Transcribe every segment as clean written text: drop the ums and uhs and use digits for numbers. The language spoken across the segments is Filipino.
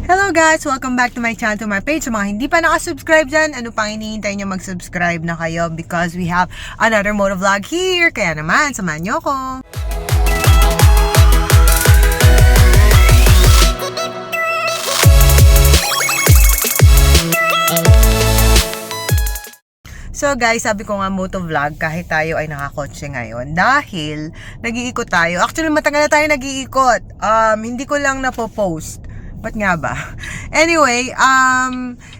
Hello guys! Welcome back to my channel, to my page. Sa mga hindi pa nakasubscribe dyan, ano pang hinihintay nyo, mag-subscribe na kayo because we have another motovlog here. Kaya naman, samahan nyo ako. So guys, sabi ko nga motovlog kahit tayo ay nakakotse ngayon dahil nag-iikot tayo. Actually, matagal na tayo nag-iikot. Hindi ko lang napopost. Ba't nga ba? Anyway,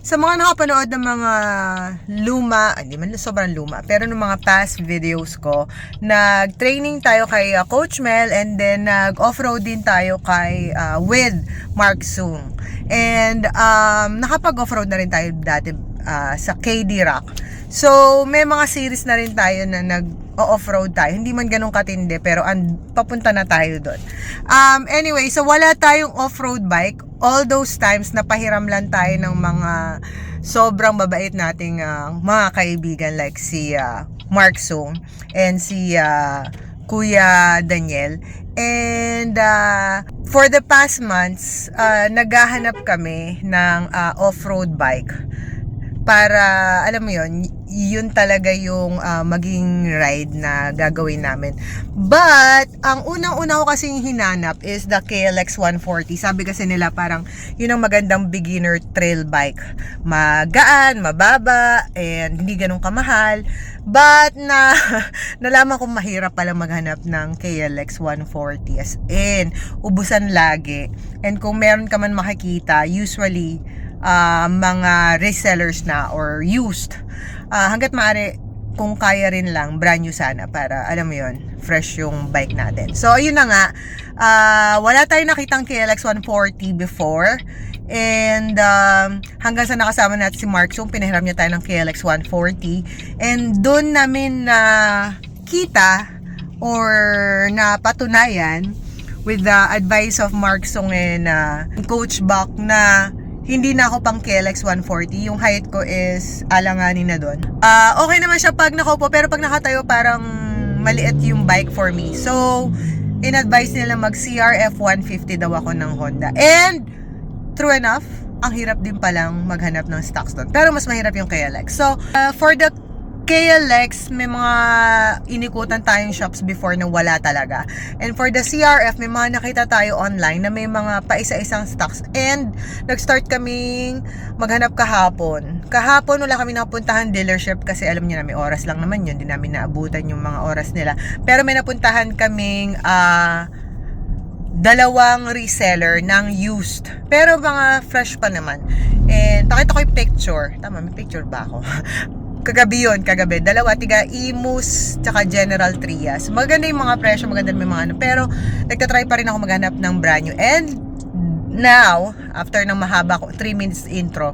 sa mga nakapanood ng mga luma, hindi man sobrang luma, pero ng mga past videos ko, nag-training tayo kay Coach Mel and then nag-offroad din tayo kay with Mark Sung. And nakapag-offroad na rin tayo dati sa KD Rock. So, may mga series na rin tayo na nag-off-road tayo. Hindi man ganun katindi, pero papunta na tayo doon. Anyway, so wala tayong off-road bike. All those times, napahiram lang tayo ng mga sobrang mabait nating mga kaibigan like si Mark Sung and si Kuya Daniel. And for the past months, naghahanap kami ng off-road bike. Para, alam mo yun talaga yung maging ride na gagawin namin. But, ang unang-una ko kasing hinanap is the KLX 140. Sabi kasi nila parang yun ang magandang beginner trail bike. Magaan, mababa, and hindi ganun kamahal. But, nalaman kong mahirap pala maghanap ng KLX 140. As in, ubusan lagi. And kung meron ka man makikita, usually, mga resellers na or used, hanggat maaari kung kaya rin lang brand new sana para alam mo yon, fresh yung bike natin. So ayun na nga, wala tayong nakitang KLX 140 before and hanggang sa nakasama natin si Mark Sung, pinahiram niya tayo ng KLX 140 and doon namin na kita or napatunayan with the advice of Mark Sung and Coach Buck na hindi na ako pang KLX 140. Yung height ko is alanganin na doon. Okay naman siya pag nakaupo, pero pag nakatayo parang maliit yung bike for me. So, in-advise nila mag CRF 150 daw ako ng Honda. And, true enough, ang hirap din palang maghanap ng stocks doon. Pero mas mahirap yung KLX. So, for the KLX, may mga inikutan tayong shops before na wala talaga. And for the CRF, may mga nakita tayo online na may mga paisa-isang stocks. And nag-start kaming maghanap kahapon. Kahapon wala kami napuntahan dealership kasi alam niyo na may oras lang naman yun. Hindi namin naabutan yung mga oras nila. Pero may napuntahan kaming dalawang reseller ng used. Pero mga fresh pa naman. And pakita ko yung picture. Tama, may picture ba ako? Kagabi. Dalawa, tiga Imus, tsaka General Trias. Maganda yung mga presyo, maganda yung mga ano. Pero, nagtatry pa rin ako maghanap ng brand new. And, now, after ng mahaba ko, 3 minutes intro,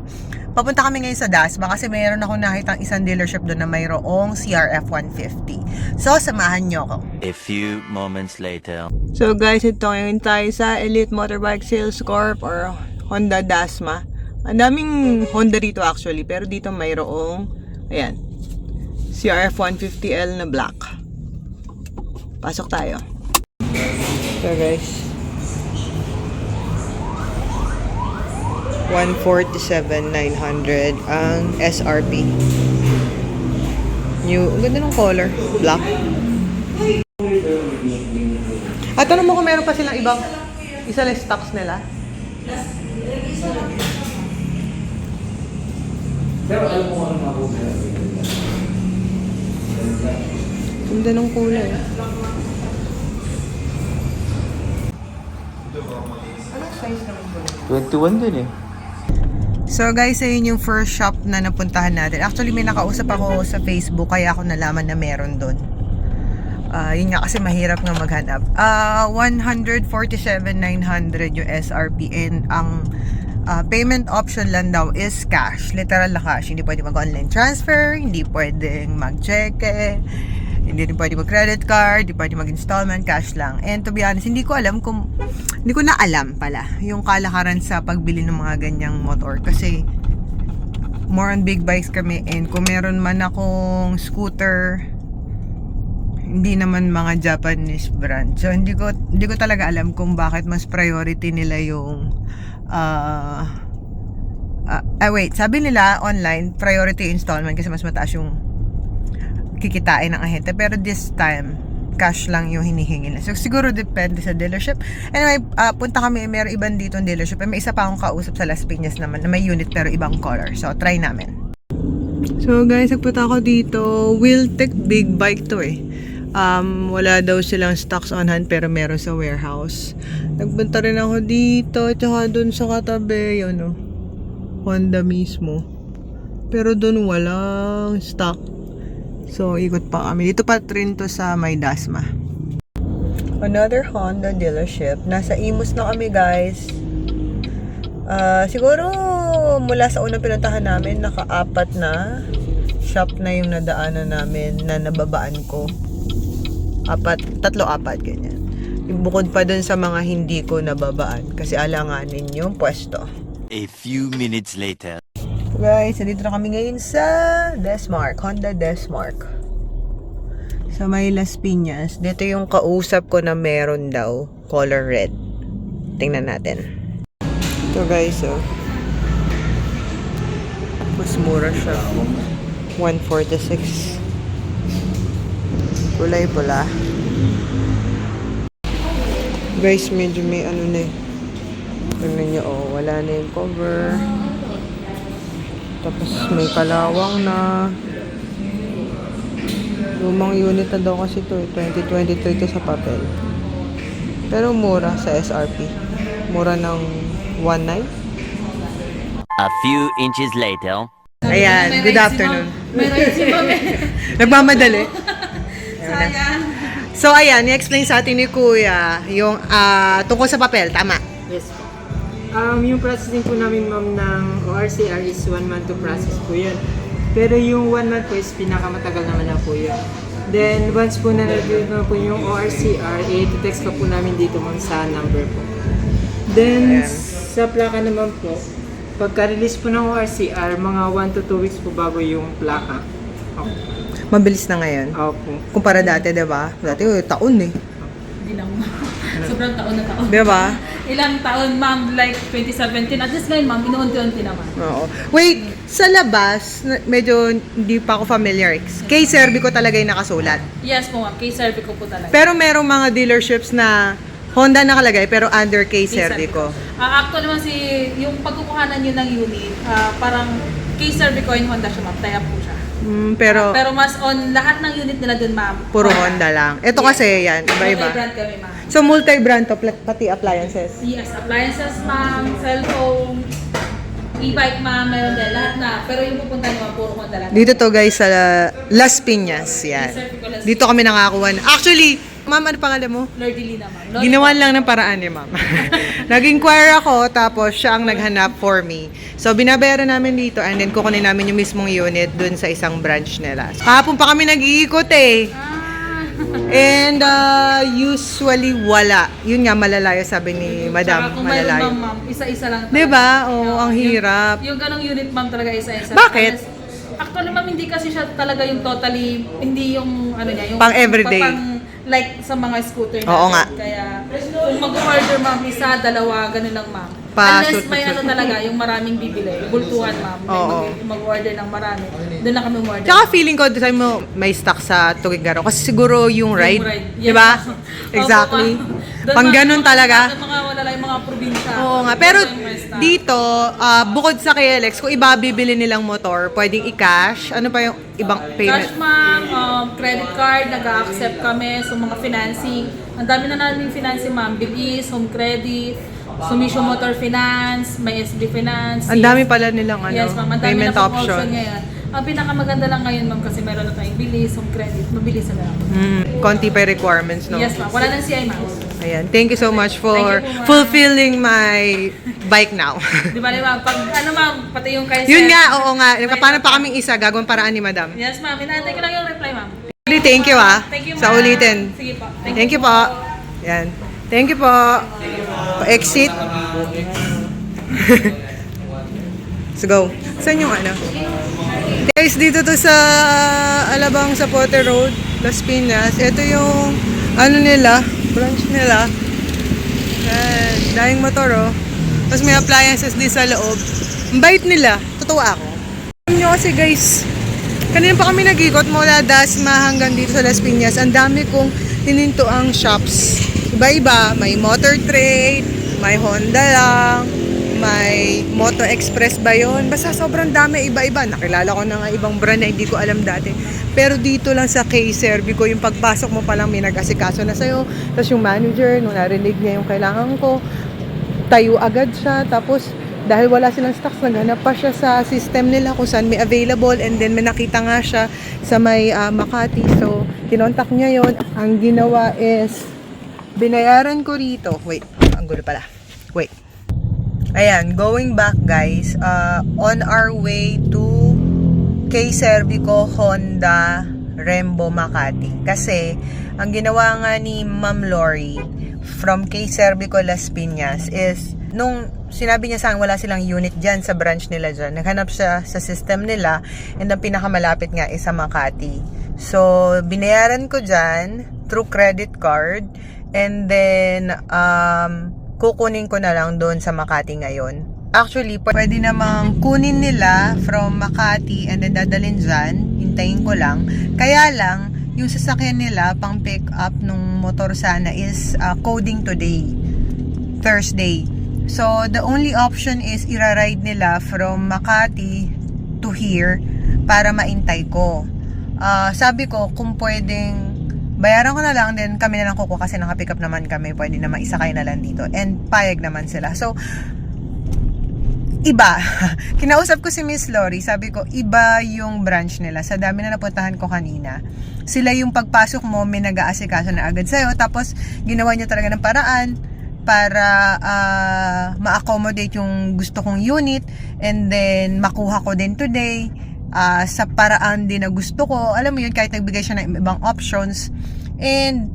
papunta kami ngayon sa Dasma kasi mayroon ako nakitang isang dealership doon na mayroong CRF 150. So, samahan nyo ako. A few moments later. So, guys, ito ngayon tayo sa Elite Motorbike Sales Corp or Honda Dasma. Ang daming Honda dito actually, pero dito mayroong ayan, CRF 150L na black. Pasok tayo. So guys, 147,900 ang SRP. New, ang ganda ng color, black. At tanong mo kung meron pa silang ibang isa lang stocks nila. Pero alam mo ano ako sa Ganda ng kulay. Anong size naman po? 21 din eh. So guys, ayun yung first shop na napuntahan natin. Actually, may nakausap ako sa Facebook kaya ako nalaman na meron doon. Yun nga kasi mahirap nga maghanap. 147,900 yung SRP and ang payment option lang daw is cash. Literal na cash. Hindi pwede mag-online transfer, hindi pwedeng mag-cheque, hindi pwede mag-credit card, hindi pwede mag-installment, cash lang. And to be honest, hindi ko na alam pala yung kalakaran sa pagbili ng mga ganyang motor. Kasi more on big bikes kami and kung meron man akong scooter, hindi naman mga Japanese brand. So hindi ko talaga alam kung bakit mas priority nila yung wait, sabi nila online, priority installment kasi mas mataas yung kikitain ng ahente. Pero this time, cash lang yung hinihingi nila. So, siguro depende sa dealership. Anyway, punta kami, meron ibang dito ng dealership. May isa pa akong kausap sa Las Piñas naman na may unit pero ibang color. So, try namin. So, guys, nagpunta ako dito. Wheeltech big bike to eh. Wala daw silang stocks on hand pero meron sa warehouse. Nagpunta rin ako dito. Tsaka dun sa katabi, yun o. Honda mismo. Pero dun walang stock. So, ikot pa kami. Dito pa rin to sa May Dasma. Another Honda dealership. Nasa Imus na kami, guys. Siguro, mula sa unang pinuntahan namin, naka-apat na shop na yung nadaanan namin na nababaan ko. Tatlo-apat, ganyan. Bukod pa dun sa mga hindi ko nababaan. Kasi alanganin yung pwesto. A few minutes later. Guys, nandito na kami ngayon sa Desmark, Honda Desmark. Sa may Las Piñas. Dito yung kausap ko na meron daw, color red. Tingnan natin. Ito guys, oh. Mas mura siya. 146. Kulay pula. Guys, medyo may ano na eh. Tingnan nyo, oh, wala na yung cover. Tapos may kalawang na. Lumang unit na daw kasi to, 2023 to sa papel. Pero mura sa SRP. Mura ng 1.9. A few inches later. Ayan, good afternoon. May rights si Mami. Nagmamadali. Sayang. So ayan, i-explain sa atin ni Kuya yung tungkol sa papel, tama? Yes po. Yung processing po namin ma'am ng ORCR is 1 month to process po yun. Pero yung 1 month po is pinakamatagal naman na po yun. Then once po na-review na po yung ORCR, i-text pa po namin dito ma'am sa number po. Then sa plaka naman po, pagka-release po ng ORCR, mga 1 to 2 weeks po bago yung plaka. Mabilis na ngayon. Opo. Kumpara dati, diba? Dati, taon eh. Hindi lang. Sobrang taon na taon. Diba? Ilang taon, ma'am, like 2017. At least ngayon, ma'am, inuunti-unti naman. Oo. Wait, sa labas, medyo hindi pa ako familiar. Kay Serbico talaga yung nakasulat. Yes po, ma'am. Kay Serbico po talaga. Pero merong mga dealerships na Honda nakalagay pero under kay Serbico. Actually, naman yung pagkukuhanan nyo ng unit, parang kay Serbico and Honda siya, ma'am. Tie up po siya. Pero mas on lahat ng unit nila dun, ma'am. puro Honda lang. Ito Yes. kasi yan, iba-iba. Multi-brand kami, ma'am. So multi-brand to, pati appliances. Yes, appliances, ma'am, cellphone, e-bike, ma'am, meron din, lahat na. Pero yung pupunta nyo, ma'am, puro Honda lang. Dito to guys sa Las Piñas, yan. Dito kami nakakuha. Actually, ma'am, ano pangalan mo? Lordilina, ma'am. Ginawan lang ng paraan ni ma'am. Nag-inquire ako, tapos siya ang naghanap for me. So, binabayaran namin dito and then kukunin namin yung mismong unit dun sa isang branch nila. Kahapon pa kami nag-iikot eh. And usually wala. Yun nga, malalayo sabi ni Madam. Saka kung mayroon, Malalayo. ma'am, isa-isa lang. Diba? Oo, ang hirap. Yung ganong unit, ma'am, talaga isa-isa. Bakit? Actually, ma'am, hindi kasi siya talaga yung totally, hindi yung, ano niya, yung Pang everyday. Like sa mga scooter natin. Oo nga. Kaya, kung mag-order, ma'am, isa, dalawa, ganun lang, ma'am. Unless may ano talaga, yung maraming bibili. Bultuhan, ma'am. Oo. Mag-order ng marami. Doon na kami umorder. Tsaka feeling ko, sabi mo, may stock sa Tugigaro. Kasi siguro yung ride. Yes, Diba? ma'am. Exactly. Opo, ma'am. Doon, Pang ma'am, ganun mga talaga. stock, Yung mga wala lang, yung mga probinsya. Oo nga. Pero Doon may stock. dito, bukod sa KLX, kung iba bibili nilang motor, pwedeng i-cash. Ano pa yung ibang payment? Cash, ma'am, credit card, nag-accept kami sa mga financing. Ang dami na namin financing, ma'am. Bilis, home credit, Sumisho Motor Finance, may SB Finance. Ang dami pala nilang Yes, ma'am. Ang dami payment na pong option. ngayon. Ang pinakamaganda lang ngayon, ma'am, kasi meron na tayong bilis, home credit. Mabilis na lang. Konti pa yung requirements, no? Yes, ma'am. Wala nang CI, ma'am. Ayan. Thank you so much for Thank you po, ma'am. fulfilling my bike now. Di ba, ma'am? Pag, ano, ma'am, pati yung kay Yun Sir. nga, oo nga. May Paano pa iba kaming isa? Gagawin paraan ni Madam. Yes, ma'am. Inaantay ko lang yung reply, ma'am. Thank you Thank you, Sa ma'am. ulitin. Sige po. Thank you po. Yan. Thank you po. Exit. Let's go. Saan yung ano? Guys, dito to sa Alabang sa Pote Road, Las Piñas. Ito yung ano nila, branch nila. Yan. Daing motor oh. Tapos may appliances din sa loob. Ang bait nila. Totoo ako. Alam nyo kasi guys, kanina pa kami nag-ikot mula Dasma hanggang dito sa Las Piñas. Ang dami kong tininto ang shops. Iba-iba. May Motor Trade, may Honda lang, may Moto Express ba yun? Basta sobrang dami, iba-iba. Nakilala ko na nga ibang brand na hindi ko alam dati. Pero dito lang sa K-Servico, yung pagpasok mo palang may nag-asikaso na sa'yo. Tapos yung manager, nung narinig niya yung kailangan ko, tayo agad siya. Tapos dahil wala silang stocks, naghanap pa siya sa system nila kung saan may available, and then may nakita nga siya sa may Makati. So, kinontak niya yon. Ang ginawa is, binayaran ko rito. Wait, ang gulo pala. Wait. Ayan, going back guys, on our way to K-Servico Honda Rembo Makati. Kasi, ang ginawa nga ni Ma'am Lori from K-Servico Las Piñas is, nung sinabi niya sa akin wala silang unit dyan sa branch nila dyan, naghanap siya sa system nila, and ang pinakamalapit nga is sa Makati. So, binayaran ko dyan through credit card, and then, kukunin ko na lang doon sa Makati ngayon. Actually, pwede namang kunin nila from Makati and then dadalhin dyan. Hintayin ko lang. Kaya lang, yung sasakyan nila pang pick up nung motor sana is coding today, Thursday. So, the only option is ira-ride nila from Makati to here para maintay ko. Sabi ko, kung pwedeng bayaran ko na lang, then kami na lang kuko kasi naka-pick up naman kami. Pwede naman isakay na lang dito. And payag naman sila. So, iba. Kinausap ko si Miss Lori, sabi ko, iba yung branch nila. Sa dami na napuntahan ko kanina. Sila yung pagpasok mo, may nag-aasikaso na agad sa'yo. Tapos, ginawa niya talaga ng paraan para ma-accommodate yung gusto kong unit. And then, makuha ko din today. Sa paraan din na gusto ko. Alam mo yun, kahit nagbigay siya ng ibang options. And,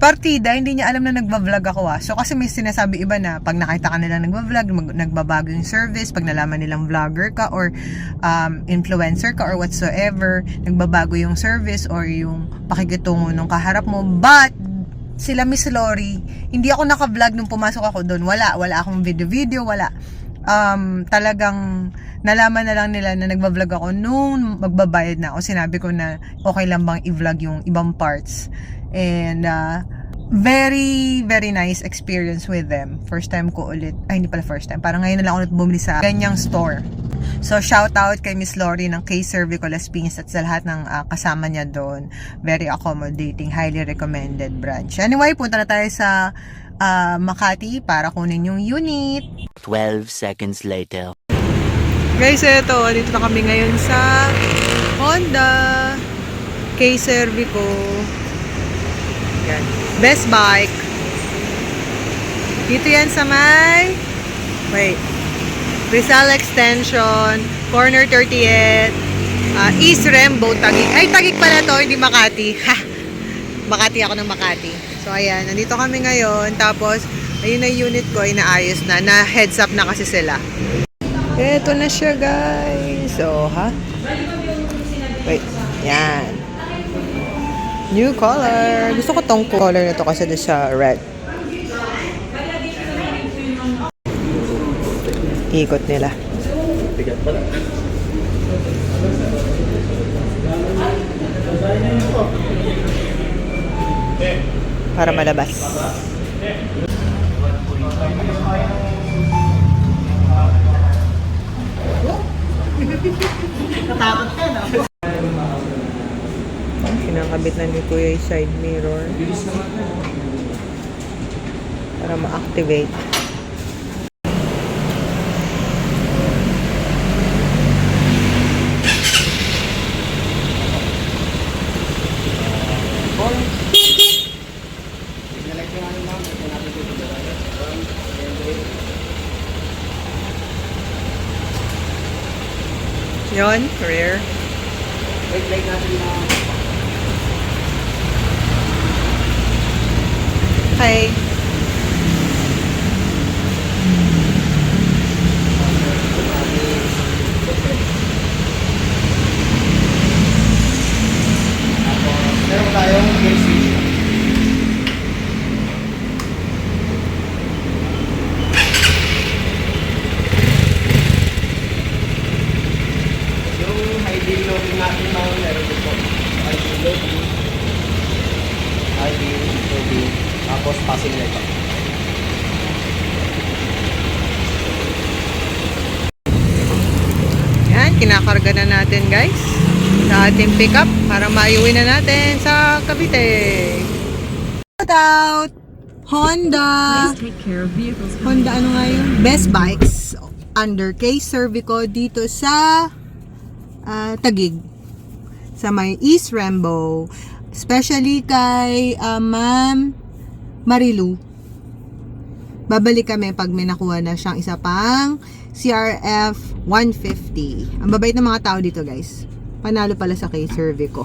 partida, hindi niya alam na nagbablog ako So, kasi may sinasabi iba na pag nakita ka nila nagbablog, nagbabago yung service, pag nalaman nilang vlogger ka or influencer ka or whatsoever, nagbabago yung service or yung pakikitungo ng kaharap mo. But, sila Miss Lori, hindi ako naka-vlog nung pumasok ako doon. Wala akong video, wala. Talagang nalaman na lang nila na nagbablog ako nung magbabayad na ako. Sinabi ko na okay lang bang i-vlog yung ibang parts. And very, very nice experience with them. First time ko ulit, hindi pala first time, parang ngayon na lang ulit bumili sa ganyang store. So, shout out kay Miss Lori ng K-Servico Las Piñas at sa lahat ng kasama niya doon. Very accommodating, highly recommended branch. Anyway, punta na tayo sa Makati para kunin yung unit. 12 seconds later. Guys, eto, dito na kami ngayon sa Honda K-Servico. Yan. Best Bike. Dito yan sa may Rizal Extension, corner 30th, East Rembo, Taguig. Ay, Taguig pala to, hindi Makati. Ha! Makati ako ng Makati. So, ayan, nandito kami ngayon. Tapos, ayun na unit ko, inaayos na. Na heads up na kasi sila. Eto na siya, guys. So, wait. Yan. New color. Gusto ko tong color na to kasi doon sa red. Ikot nila. Tigat pala. Para malabas. Natakot ka, no? Kinakabit na ni Kuya yung side mirror para ma-activate. Yon, career. Wait, like natin na. Okay. Meron tayong gear switch. Pasig na ito. Yan, kinakarga na natin guys sa ating pickup para maiuwi na natin sa Cavite. Shout out! Honda! Honda ano nga yun? Best Bikes under Case Cervico dito sa Taguig. Sa may East Rembo. Especially kay Ma'am Marilu. Babalik kami pag may nakuha na siyang isa pang CRF 150. Ang babait ng mga tao dito guys. Panalo pala sa Case Cervico.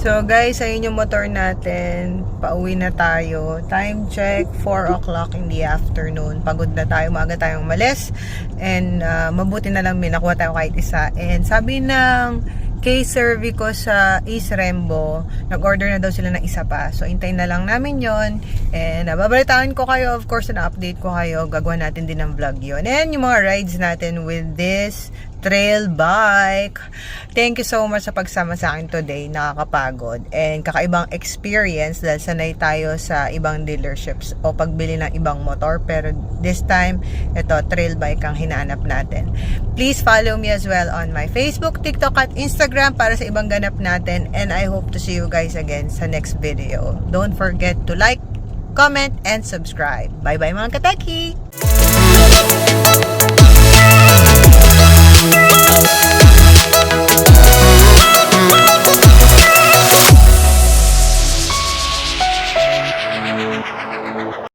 So guys, ayun yung motor natin. Pauwi na tayo. Time check, 4 o'clock in the afternoon. Pagod na tayo, maaga tayong umalis. And mabuti na lang may nakuha tayo kahit isa. And sabi ng Case Cervico sa East Rembo, nag-order na daw sila ng isa pa. So, hintayin na lang namin yon. And babalitaan ko kayo, of course, na-update ko kayo. Gagawa natin din ng vlog yon. And yung mga rides natin with this trail bike. Thank you so much sa pagsama sa akin today. Nakakapagod. And kakaibang experience dahil sanay tayo sa ibang dealerships o pagbili ng ibang motor. Pero this time, ito, trail bike ang hinahanap natin. Please follow me as well on my Facebook, TikTok at Instagram para sa ibang ganap natin. And I hope to see you guys again sa next video. Don't forget to like, comment, and subscribe. Bye-bye mga kateki!